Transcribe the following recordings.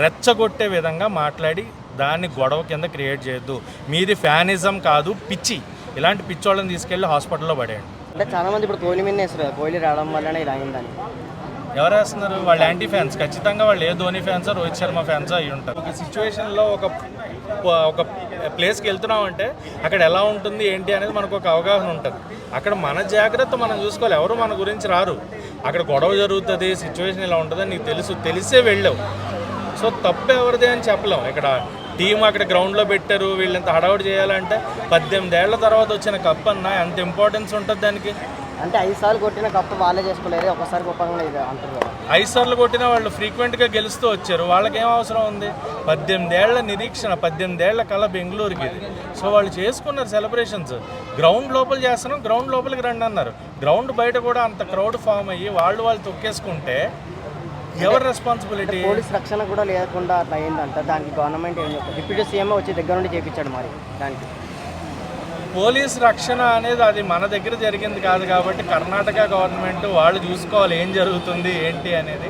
రెచ్చగొట్టే విధంగా మాట్లాడి దాన్ని గొడవ కింద క్రియేట్ చేయొద్దు. మీది ఫ్యానిజం కాదు, పిచ్చి. ఇలాంటి పిచ్చోళ్ళని తీసుకెళ్ళి హాస్పిటల్లో పడేయండి. అంటే చాలామంది ఇప్పుడు కోహ్లీ మీద వేస్తారు కదా, కోహ్లీ రావడం వల్లనే ఇలా అయిందని. ఎవరు వేస్తున్నారు? వాళ్ళు యాంటీ ఫ్యాన్స్. ఖచ్చితంగా వాళ్ళు ఏ ధోని ఫ్యాన్సో రోహిత్ శర్మ ఫ్యాన్సో అయి ఉంటారు. ఒక సిచ్యువేషన్లో ఒక ప్లేస్కి వెళ్తున్నాం అంటే అక్కడ ఎలా ఉంటుంది ఏంటి అనేది మనకు ఒక అవగాహన ఉంటుంది. అక్కడ మన జాగ్రత్త మనం చూసుకోవాలి. ఎవరు మన గురించి రారు. అక్కడ గొడవ జరుగుతుంది, సిచ్యువేషన్ ఇలా ఉంటుందని నీకు తెలిసే వెళ్ళావు. సో తప్పు ఎవరిదే అని చెప్పలేం. ఇక్కడ టీం అక్కడ గ్రౌండ్లో పెట్టారు, వీళ్ళంత హడావుడి చేయాలంటే 18 ఏళ్ల తర్వాత వచ్చిన కప్ అన్న ఎంత ఇంపార్టెన్స్ ఉంటుంది దానికి. అంటే 5 సార్లు కొట్టిన కప్పు వాళ్ళే చేసుకోలేరు, ఒకసారి గొప్పగా ఇది అంటారు కదా. 5 సార్లు కొట్టిన వాళ్ళు ఫ్రీక్వెంట్గా గెలుస్తూ వచ్చారు. వాళ్ళకి ఏం అవసరం ఉంది? 18 ఏళ్ల నిరీక్షణ, 18 ఏళ్ల కళ బెంగళూరుకి ఇది. సో వాళ్ళు చేసుకున్నారు సెలబ్రేషన్స్. గ్రౌండ్ లోపల చేస్తున్నాం, గ్రౌండ్ లోపలికి రండి అన్నారు. గ్రౌండ్ బయట కూడా అంత క్రౌడ్ ఫామ్ అయ్యి వాళ్ళు తొక్కేసుకుంటే ఎవరు రెస్పాన్సిబిలిటీ? పోలీస్ రక్షణ కూడా లేకుండా అట్లా అయిందంట. దానికి గవర్నమెంట్ ఏం చెప్తారు? డిప్యూటీ సీఎం వచ్చి దగ్గర నుండి చేయించాడు. మరి దానికి పోలీస్ రక్షణ అనేది అది మన దగ్గర జరిగింది కాదు కాబట్టి కర్ణాటక గవర్నమెంట్ వాళ్ళు చూసుకోవాలి ఏం జరుగుతుంది ఏంటి అనేది.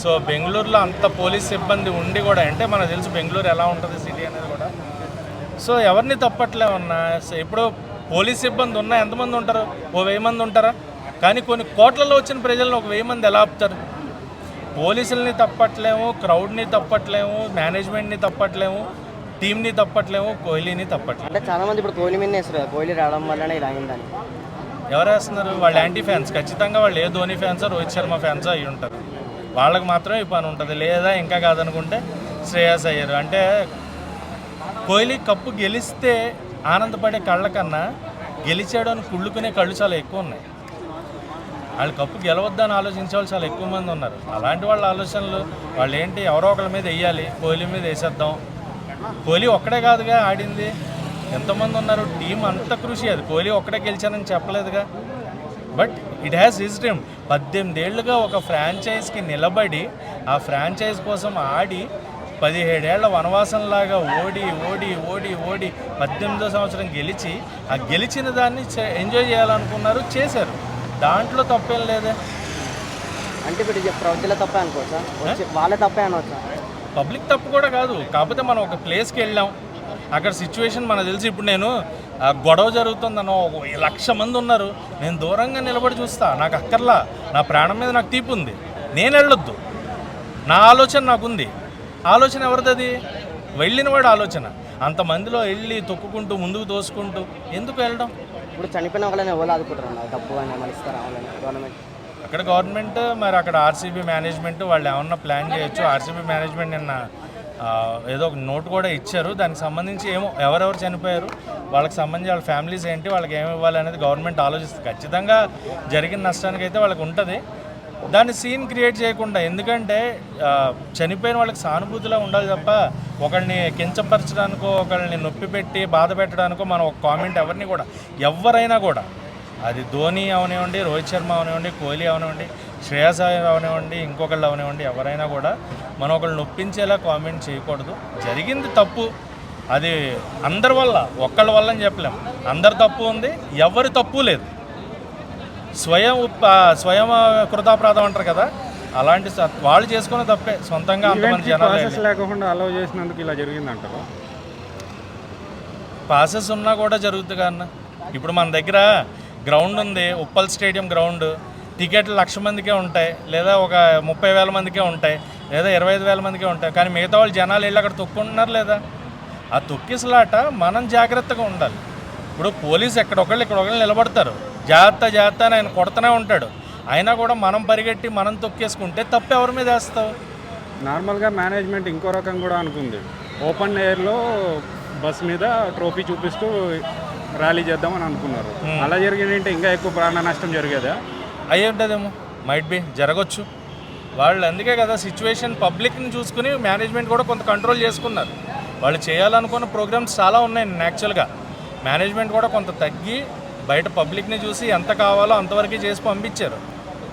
సో బెంగళూరులో అంత పోలీస్ సిబ్బంది ఉండి కూడా, అంటే మనకు తెలుసు బెంగళూరు ఎలా ఉంటుంది సిటీ అనేది కూడా. సో ఎవరిని తప్పట్లేమన్నా. ఇప్పుడు పోలీస్ సిబ్బంది ఉన్నా ఎంతమంది ఉంటారు? 1000 మంది ఉంటారా? కానీ కొన్ని కోట్లలో వచ్చిన ప్రజలను 1000 మంది ఎలా ఆపుతారు? పోలీసుల్ని తప్పట్లేము, క్రౌడ్ని తప్పట్లేము, మేనేజ్మెంట్ని తప్పట్లేము, టీంని తప్పట్లేము, కోహ్లీని తప్పట్లేము. అంటే చాలామంది ఇప్పుడు కోహ్లీ మీద వేస్తారు కదా, కోహ్లీ రావడం వల్లనే ఇలా అయిందని. ఎవరు వేస్తున్నారు? వాళ్ళు యాంటీ ఫ్యాన్స్. ఖచ్చితంగా వాళ్ళు ఏ ధోని ఫ్యాన్సో రోహిత్ శర్మ ఫ్యాన్సో అయి ఉంటారు. వాళ్ళకి మాత్రమే ఈ పని ఉంటుంది. లేదా ఇంకా కాదనుకుంటే శ్రేయస్ అయ్యారు. అంటే కోహ్లీ కప్పు గెలిస్తే ఆనందపడే కళ్ళ కన్నా గెలిచాడు అని కుళ్ళుకునే కళ్ళు చాలా ఎక్కువ ఉన్నాయి. వాళ్ళు కప్పు గెలవద్దని ఆలోచించే వాళ్ళు చాలా ఎక్కువ మంది ఉన్నారు. అలాంటి వాళ్ళ ఆలోచనలు వాళ్ళు ఏంటి, ఎవరో ఒకళ్ళ మీద వేయాలి, కోహ్లీ మీద వేసేద్దాం. కోహ్లీ ఒక్కడే కాదుగా ఆడింది, ఎంతమంది ఉన్నారు, టీం అంత కృషి. అది కోహ్లీ ఒక్కడే గెలిచానని చెప్పలేదుగా. But it has his dream. 18 ఏళ్ళుగా ఒక ఫ్రాంచైజ్కి నిలబడి ఆ ఫ్రాంచైజ్ కోసం ఆడి 17 ఏళ్ల వనవాసంలాగా ఓడి ఓడి ఓడి ఓడి 18వ సంవత్సరం గెలిచి ఆ గెలిచిన దాన్ని ఎంజాయ్ చేయాలనుకున్నారు, చేశారు. దాంట్లో తప్పేం లేదే. అంటే ఇప్పుడు ప్రజల తప్పే అనుకోవచ్చా? వాళ్ళే తప్పే అనవచ్చా? పబ్లిక్ తప్పు కూడా కాదు. కాకపోతే మనం ఒక ప్లేస్కి వెళ్ళాం, అక్కడ సిచ్యువేషన్ మనకు తెలిసి. ఇప్పుడు నేను గొడవ జరుగుతుందనో 1,00,000 మంది ఉన్నారు, నేను దూరంగా నిలబడి చూస్తా, నాకు అక్కర్లా, నా ప్రాణం మీద నాకు తీపి ఉంది, నేను వెళ్ళొద్దు. నా ఆలోచన నాకుంది. ఆలోచన ఎవరిది? వెళ్ళిన వాడు ఆలోచన. అంతమందిలో వెళ్ళి తొక్కుకుంటూ ముందుకు తోసుకుంటూ ఎందుకు వెళ్ళడం? ఇప్పుడు చనిపోయిన వాళ్ళని ఎవరు ఆదుకుంటారు? డబ్బు అని ఏమైనా ఇస్తారా గవర్నమెంట్? అక్కడ గవర్నమెంట్, మరి అక్కడ ఆర్సీబీ మేనేజ్మెంట్ వాళ్ళు ఏమన్నా ప్లాన్ చేయొచ్చు. ఆర్సీబీ మేనేజ్మెంట్ నిన్న ఏదో ఒక నోట్ కూడా ఇచ్చారు. దానికి సంబంధించి ఏమో ఎవరెవరు చనిపోయారు, వాళ్ళకి సంబంధించి వాళ్ళ ఫ్యామిలీస్ ఏంటి, వాళ్ళకి ఏమి ఇవ్వాలి అనేది గవర్నమెంట్ ఆలోచిస్తుంది. ఖచ్చితంగా జరిగిన నష్టానికి అయితే వాళ్ళకి ఉంటుంది. దాన్ని సీన్ క్రియేట్ చేయకుండా, ఎందుకంటే చనిపోయిన వాళ్ళకి సానుభూతిలో ఉండాలి తప్ప ఒకళ్ళని కించపరచడానికో ఒకళ్ళని నొప్పి పెట్టి బాధ పెట్టడానికో మనం ఒక కామెంట్ ఎవరైనా కూడా అది ధోని అవనివ్వండి, రోహిత్ శర్మ అవనివ్వండి, కోహ్లీ అవనివ్వండి, శ్రేయస్ అవనివ్వండి, ఇంకొకళ్ళు అవనివ్వండి, ఎవరైనా కూడా మనం ఒకళ్ళు నొప్పించేలా కామెంట్ చేయకూడదు. జరిగింది తప్పు, అది అందరి వల్ల, ఒక్కళ్ళ వల్ల అని చెప్పలేం. అందరి తప్పు ఉంది, ఎవరి తప్పు లేదు. స్వయం కృతాపరాధం అంటారు కదా, అలాంటి వాళ్ళు చేసుకున్న తప్పే. సొంతంగా అంతమంది జనాలు లేకుండా అలౌ చేసినందుకు ఇలా జరిగిందంటారు. పాసెస్ ఉన్నా కూడా జరుగుతుంది అన్న. ఇప్పుడు మన దగ్గర గ్రౌండ్ ఉంది, ఉప్పల్ స్టేడియం గ్రౌండ్, టికెట్లు 1,00,000 మందికే ఉంటాయి, లేదా ఒక 30,000 మందికే ఉంటాయి, లేదా 25,000 మందికే ఉంటాయి. కానీ మిగతా వాళ్ళు జనాలు వెళ్ళి అక్కడ తొక్కుంటున్నారు లేదా? ఆ తొక్కిసలాట మనం జాగ్రత్తగా ఉండాలి. ఇప్పుడు పోలీసు ఎక్కడొకళ్ళు నిలబడతారు, జాగ్రత్త అని ఆయన కొడుతూనే ఉంటాడు. అయినా కూడా మనం పరిగెట్టి మనం తొక్కేసుకుంటే తప్పు ఎవరి మీద వేస్తావు? నార్మల్గా మేనేజ్మెంట్ ఇంకో రకం కూడా అనుకుంది. ఓపెన్ ఎయిర్లో బస్ మీద ట్రోఫీ చూపిస్తూ ర్యాలీ చేద్దామని అనుకున్నారు. అలా జరిగిందంటే ఇంకా ఎక్కువ ప్రాణ నష్టం జరిగేదా? అయ్యి ఉంటుందేమో, మైట్ బి జరగచ్చు. వాళ్ళు అందుకే కదా సిచ్యువేషన్ పబ్లిక్ని చూసుకుని మేనేజ్మెంట్ కూడా కొంత కంట్రోల్ చేసుకున్నారు. వాళ్ళు చేయాలనుకున్న ప్రోగ్రామ్స్ చాలా ఉన్నాయి. యాక్చువల్గా మేనేజ్మెంట్ కూడా కొంత తగ్గి బయట పబ్లిక్ని చూసి ఎంత కావాలో అంతవరకు చేసి పంపించారు.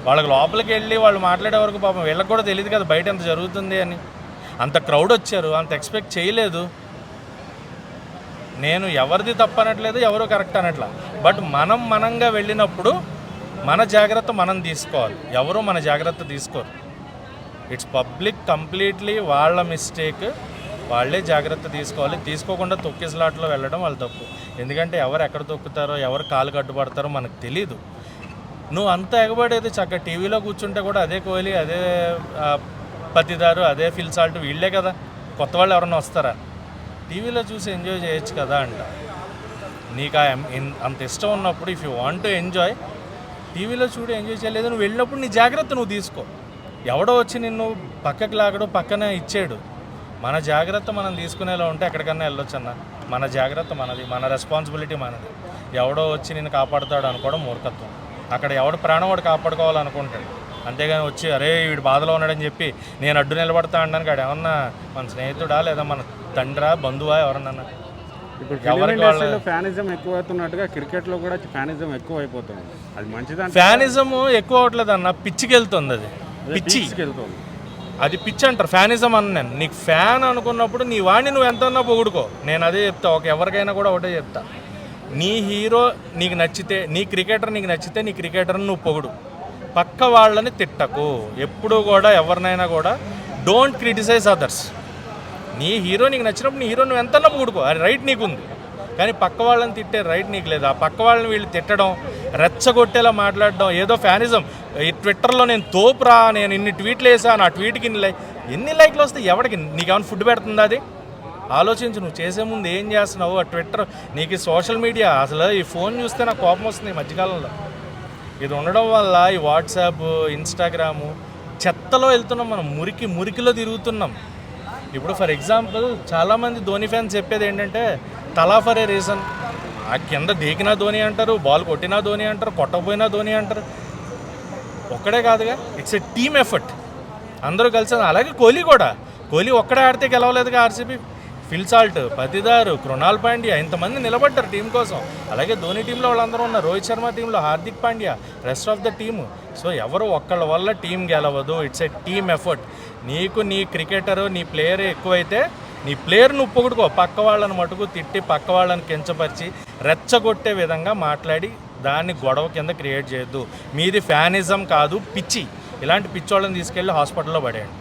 వాళ్ళకి లోపలికి వెళ్ళి వాళ్ళు మాట్లాడే వరకు పాపం వీళ్ళకి కూడా తెలియదు కదా బయట ఎంత జరుగుతుంది అని. అంత క్రౌడ్ వచ్చారు, అంత ఎక్స్పెక్ట్ చేయలేదు. నేను ఎవరిది తప్పు అనట్లేదు, ఎవరు కరెక్ట్ అనట్లా. బట్ మనంగా వెళ్ళినప్పుడు మన జాగ్రత్త మనం తీసుకోవాలి, ఎవరు మన జాగ్రత్త తీసుకోరు. ఇట్స్ పబ్లిక్ కంప్లీట్లీ వాళ్ళ మిస్టేక్, వాళ్ళే జాగ్రత్త తీసుకోవాలి. తీసుకోకుండా తొక్కిసలాట్లో వెళ్ళడం వాళ్ళ తప్పు. ఎందుకంటే ఎవరు ఎక్కడ తొక్కుతారో, ఎవరు కాలు కట్టుబడతారో మనకు తెలీదు. నువ్వు అంత ఎగబడేది చక్కగా టీవీలో కూర్చుంటే కూడా అదే కోహ్లీ, అదే పతిదారు, అదే ఫిల్ సాల్ట్, వీళ్ళే కదా. కొత్త వాళ్ళు ఎవరన్నా వస్తారా? టీవీలో చూసి ఎంజాయ్ చేయొచ్చు కదా అంట. నీకు అంత ఇష్టం ఉన్నప్పుడు, if you want to enjoy, టీవీలో చూడు, ఎంజాయ్ చేయలేదు. నువ్వు వెళ్ళినప్పుడు నీ జాగ్రత్త నువ్వు తీసుకో. ఎవడో వచ్చి నిన్ను పక్కకి లాగడం, పక్కనే ఇచ్చేడు. మన జాగ్రత్త మనం తీసుకునేలా ఉంటే ఎక్కడికన్నా వెళ్ళొచ్చు అన్న. మన జాగ్రత్త మనది, మన రెస్పాన్సిబిలిటీ మనది. ఎవడో వచ్చి నిన్ను కాపాడుతాడు అనుకోవడం మూర్ఖత్వం. అక్కడ ఎవడు ప్రాణం వాడు కాపాడుకోవాలనుకుంటాడు. అంతేగాని వచ్చి అరే వీడు బాధలో ఉన్నాడని చెప్పి నేను అడ్డు నిలబడతా అనడానికి ఆడు ఏమన్నా మన స్నేహితుడా లేదా మన తండ్రా, బంధువా, ఎవరన్నా? ఇప్పుడు ఫిలిం ఇండస్ట్రీలో ఫ్యానిజం ఎక్కువ అవుతున్నట్టుగా క్రికెట్లో కూడా ఫ్యానిజం ఎక్కువ అయిపోతుంది. అది మంచిదంటే ఫ్యానిజం ఎక్కువ అవట్లేదు అన్న, పిచ్చికి వెళ్తుంది. అది పిచ్చి వెళ్తుంది. అది పిచ్చి అంటారు. ఫ్యానిజం అన్న నేను నీకు ఫ్యాన్ అనుకున్నప్పుడు నీ వాడిని నువ్వు ఎంతన్నా పొగుడుకో. నేను అదే చెప్తా, ఎవరికైనా కూడా ఒకటే చెప్తా. నీ హీరో నీకు నచ్చితే, నీ క్రికెటర్ నీకు నచ్చితే, నీ క్రికెటర్ని నువ్వు పొగుడు. పక్క వాళ్ళని తిట్టకు. ఎప్పుడూ కూడా ఎవరినైనా కూడా డోంట్ క్రిటిసైజ్ అదర్స్. నీ హీరో నీకు నచ్చినప్పుడు నీ హీరో నువ్వు ఎంతన్నా పొగుడుకో, అది రైట్ నీకుంది. కానీ పక్క వాళ్ళని తిట్టే రైట్ నీకు లేదు. ఆ పక్క వాళ్ళని వీళ్ళు తిట్టడం, రెచ్చగొట్టేలా మాట్లాడడం, ఏదో ఫ్యానిజం. ఈ ట్విట్టర్లో నేను తోపురా, నేను ఇన్ని ట్వీట్లు వేసా, నా ట్వీట్కి ఎన్ని లైక్లు వస్తే ఎవరికి? నీకేమైనా ఫుడ్ పెడుతుందా? అది ఆలోచించు. నువ్వు చేసే ముందు ఏం చేస్తున్నావు? ఆ ట్విట్టర్ నీకు సోషల్ మీడియా, అసలు ఈ ఫోన్ చూస్తే నాకు కోపం వస్తుంది ఈ మధ్యకాలంలో. ఇది ఉండడం వల్ల ఈ వాట్సాప్, ఇన్స్టాగ్రాము చెత్తలో వెళ్తున్నాం మనం. మురికిలో తిరుగుతున్నాం. ఇప్పుడు ఫర్ ఎగ్జాంపుల్ చాలామంది ధోని ఫ్యాన్స్ చెప్పేది ఏంటంటే తలా ఫర్ ఏ రీజన్. ఆ కింద దేకినా ధోని అంటారు, బాల్ కొట్టినా ధోని అంటారు, కొట్టకపోయినా ధోని అంటారు. ఒక్కడే కాదుగా, ఇట్స్ ఏ టీమ్ ఎఫర్ట్. అందరూ కలిసి. అలాగే కోహ్లీ కూడా, కోహ్లీ ఒక్కడే ఆడితే గెలవలేదుగా RCB. Phil Salt, Patidar, Krunal Pandya ఇంతమంది నిలబడ్డారు టీం కోసం. అలాగే ధోని టీంలో వాళ్ళందరూ ఉన్నారు, రోహిత్ శర్మ టీంలో Hardik Pandya, rest of the team. So ఎవరు ఒక్కళ్ళ వల్ల టీం గెలవదు. It's a team effort. నీకు నీ క్రికెటరు, నీ ప్లేయర్ ఎక్కువైతే నీ ప్లేయర్ నువ్వు పొగుడుకో. పక్క వాళ్ళని మటుకు తిట్టి, పక్క వాళ్ళని కించపరిచి, రెచ్చగొట్టే విధంగా మాట్లాడి దాన్ని గొడవ కింద క్రియేట్ చేయొద్దు. మీది ఫ్యానిజం కాదు, పిచ్చి. ఇలాంటి పిచ్చోళ్ళని తీసుకెళ్ళి హాస్పిటల్లో పడేయండి.